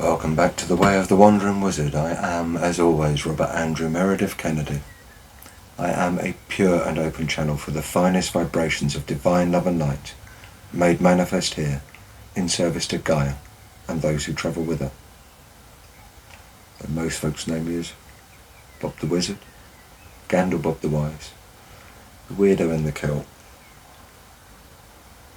Welcome back to The Way of the Wandering Wizard. I am, as always, Robert Andrew Meredith Kennedy. I am a pure and open channel for the finest vibrations of divine love and light, made manifest here, in service to Gaia and those who travel with her. And most folks know me as Bob the Wizard, Gandalf Bob the Wise, the Weirdo in the Kilt,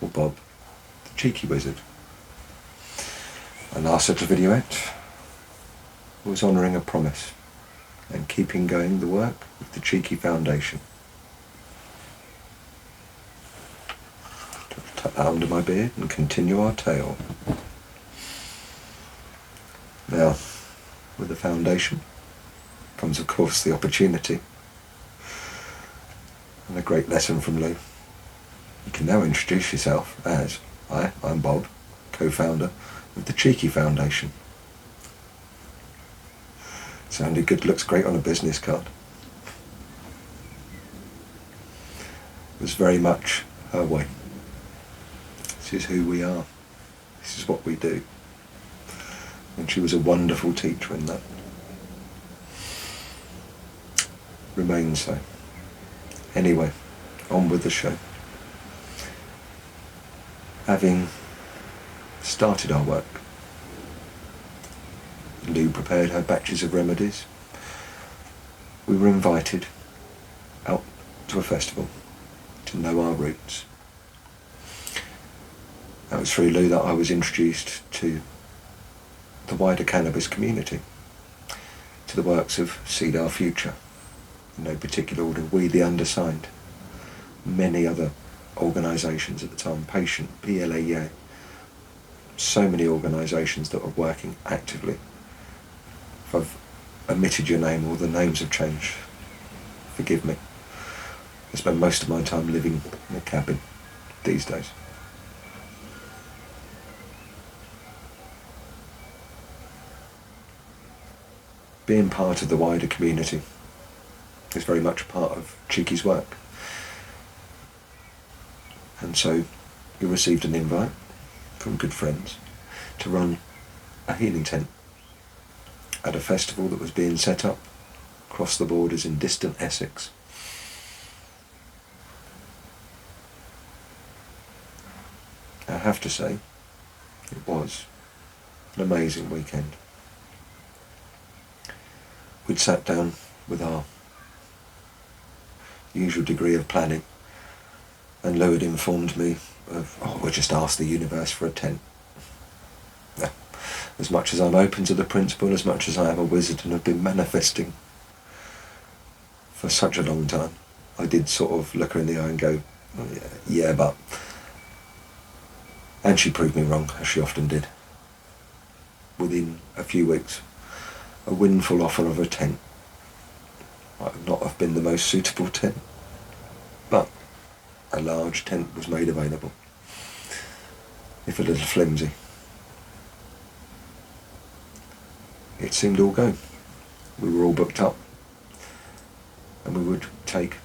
or Bob the Cheeky Wizard. My last little videoette was honouring a promise and keeping going the work of the Cheeky Foundation. Tuck that under my beard and continue our tale. Now, with the foundation comes of course the opportunity and a great lesson from Lou. You can now introduce yourself as I'm Bob, co-founder of the Cheeky Foundation. Sounded good, looks great on a business card. It was very much her way. This is who we are. This is what we do. And she was a wonderful teacher in that. Remains so. Anyway, on with the show. Having started our work, Lou prepared her batches of remedies. We were invited out to a festival to know our roots. That was through Lou that I was introduced to the wider cannabis community, to the works of Seed Our Future, in no particular order, We the Undersigned, many other organisations at the time, Patient, PLAEA, so many organisations that were working actively. If I've omitted your name or the names have changed, forgive me. I spend most of my time living in a cabin these days. Being part of the wider community is very much a part of Cheeky's work. And so we received an invite from good friends to run a healing tent at a festival that was being set up across the borders in distant Essex. I have to say, it was an amazing weekend. We'd sat down with our usual degree of planning, and Lou had informed me of, we'll just ask the universe for a tent. Now, as much as I'm open to the principle, as much as I am a wizard and have been manifesting for such a long time, I did sort of look her in the eye and go, oh, yeah, but... And she proved me wrong, as she often did. Within a few weeks, a windfall offer of a tent might not have been the most suitable tent, but a large tent was made available, if a little flimsy. It seemed all go. We were all booked up, and we would take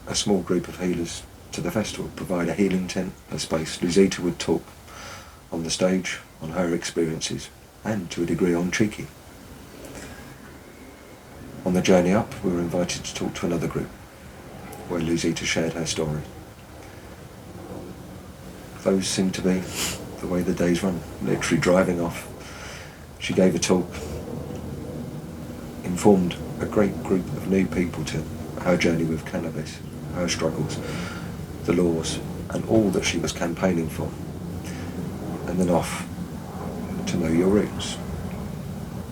a small group of healers to the festival, provide a healing tent, a space. Luzita would talk on the stage on her experiences, and to a degree on Cheeky. On the journey up, we were invited to talk to another group, where Luzita shared her story. Those seem to be the way the days run, literally driving off. She gave a talk, informed a great group of new people to her journey with cannabis, her struggles, the laws, and all that she was campaigning for. And then off to Know Your Roots.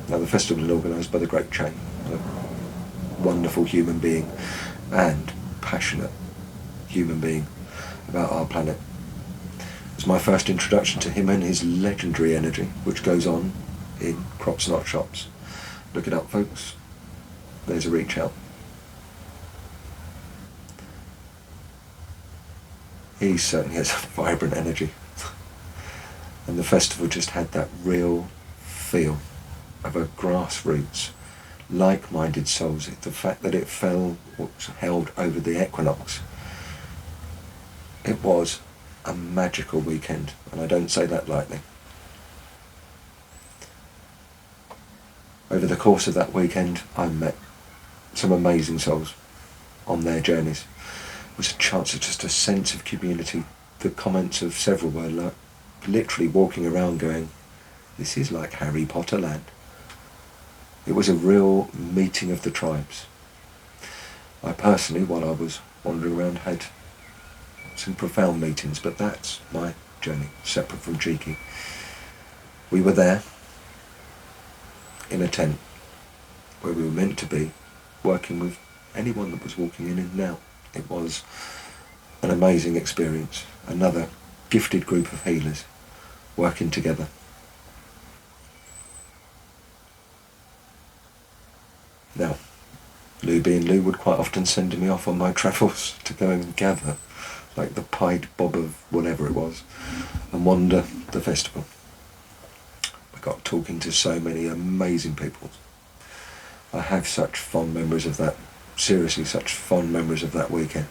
Now, the festival is organised by the Great Chain, a wonderful human being and passionate human being about our planet. It was my first introduction to him and his legendary energy, which goes on in Crops Not Shops. Look it up, folks. There's a reach out. He certainly has a vibrant energy. And the festival just had that real feel of a grassroots, like-minded souls. The fact that it was held over the equinox. It was a magical weekend, and I don't say that lightly. Over the course of that weekend, I met some amazing souls on their journeys. It was a chance of just a sense of community. The comments of several were like literally walking around going, this is like Harry Potter land. It was a real meeting of the tribes. I personally, while I was wandering around, had some profound meetings, but that's my journey, separate from Cheeky. We were there in a tent where we were meant to be, working with anyone that was walking in and out. It was an amazing experience. Another gifted group of healers working together. Now, Lou being Lou would quite often send me off on my travels to go and gather, like the Pied Bob of whatever it was, and wander the festival. I got talking to so many amazing people. I have such fond memories of that, seriously such fond memories of that weekend.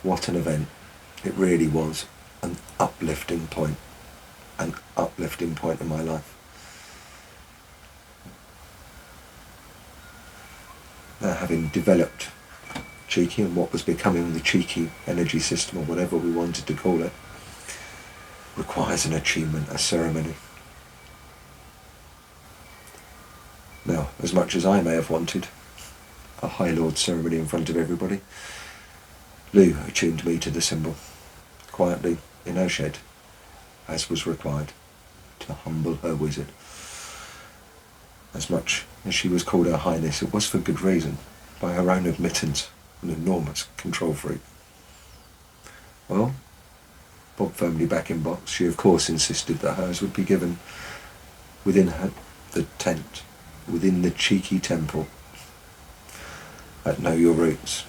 What an event. It really was an uplifting point in my life. Now, having developed Cheeky and what was becoming the Cheeky energy system, or whatever we wanted to call it, requires an attunement, a ceremony. Now, as much as I may have wanted a High Lord ceremony in front of everybody, Lou attuned me to the symbol, quietly in her shed, as was required, to humble her wizard. As much as she was called Her Highness, it was for good reason, by her own admittance, an enormous control freak. Well, Bob firmly back in box, she of course insisted that hers would be given within the tent, within the Cheeky temple, at Know Your Roots,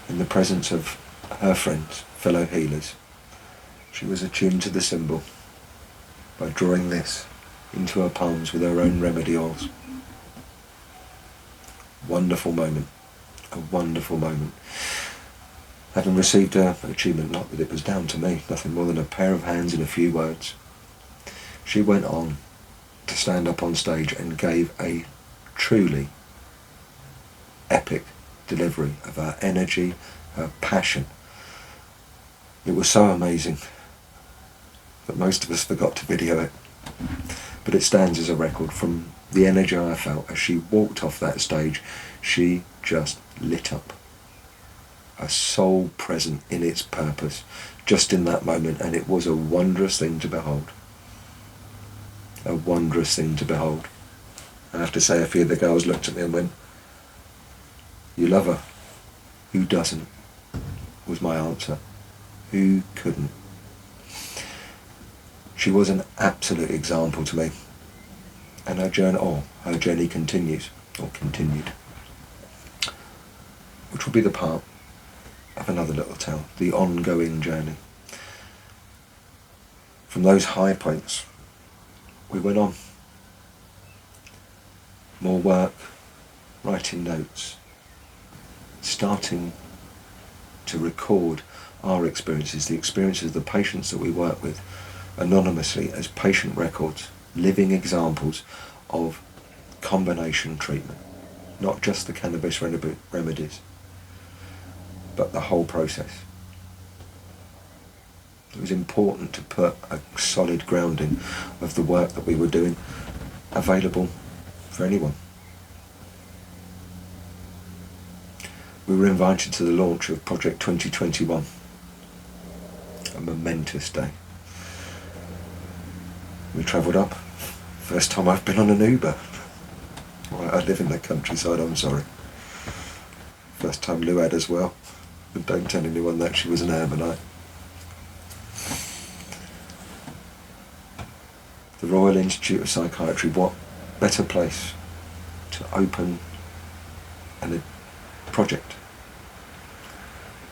in the presence of her friends, fellow healers. She was attuned to the symbol by drawing this into her palms with her own remedy oils. Wonderful moment, a wonderful moment. Having received her achievement, not that it was down to me, nothing more than a pair of hands and a few words, she went on to stand up on stage and gave a truly epic delivery of her energy, her passion. It was so amazing that most of us forgot to video it, but it stands as a record from the energy I felt as she walked off that stage. She just lit up, a soul present in its purpose just in that moment, and it was a wondrous thing to behold. A wondrous thing to behold. I have to say, a few of the girls looked at me and went, "You love her? Who doesn't?" was my answer. Who couldn't? She was an absolute example to me, and her journey continues, or continued, which will be the part of another little tale, the ongoing journey. From those high points, we went on. More work, writing notes, starting to record our experiences, the experiences of the patients that we work with, anonymously as patient records, living examples of combination treatment, not just the cannabis remedies, but the whole process. It was important to put a solid grounding of the work that we were doing available for anyone. We were invited to the launch of Project 2021, a momentous day. We travelled up. First time I've been on an Uber. Right, I live in the countryside, I'm sorry. First time Lou had as well. But don't tell anyone that, she was an urbanite. The Royal Institute of Psychiatry, what better place to open a project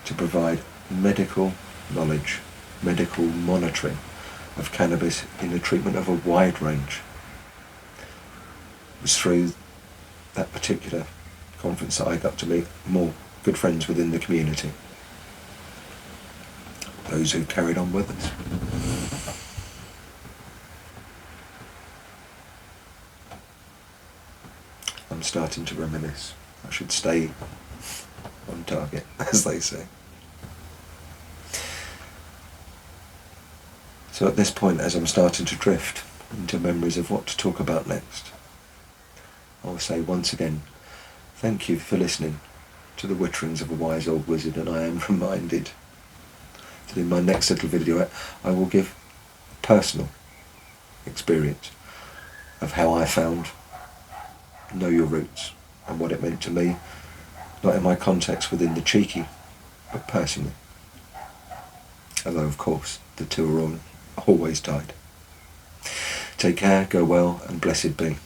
to provide medical knowledge, medical monitoring of cannabis in the treatment of a wide range. It was through that particular conference that I got to meet more good friends within the community, those who carried on with us. starting to reminisce. I should stay on target, as they say. So at this point, as I'm starting to drift into memories of what to talk about next, I will say once again, thank you for listening to the witterings of a wise old wizard, and I am reminded that in my next little video I will give personal experience of how I found Know Your Roots and what it meant to me, not in my context within the cheeky, but personally. Although of course the two are always tied. Take care, go well, and blessed be.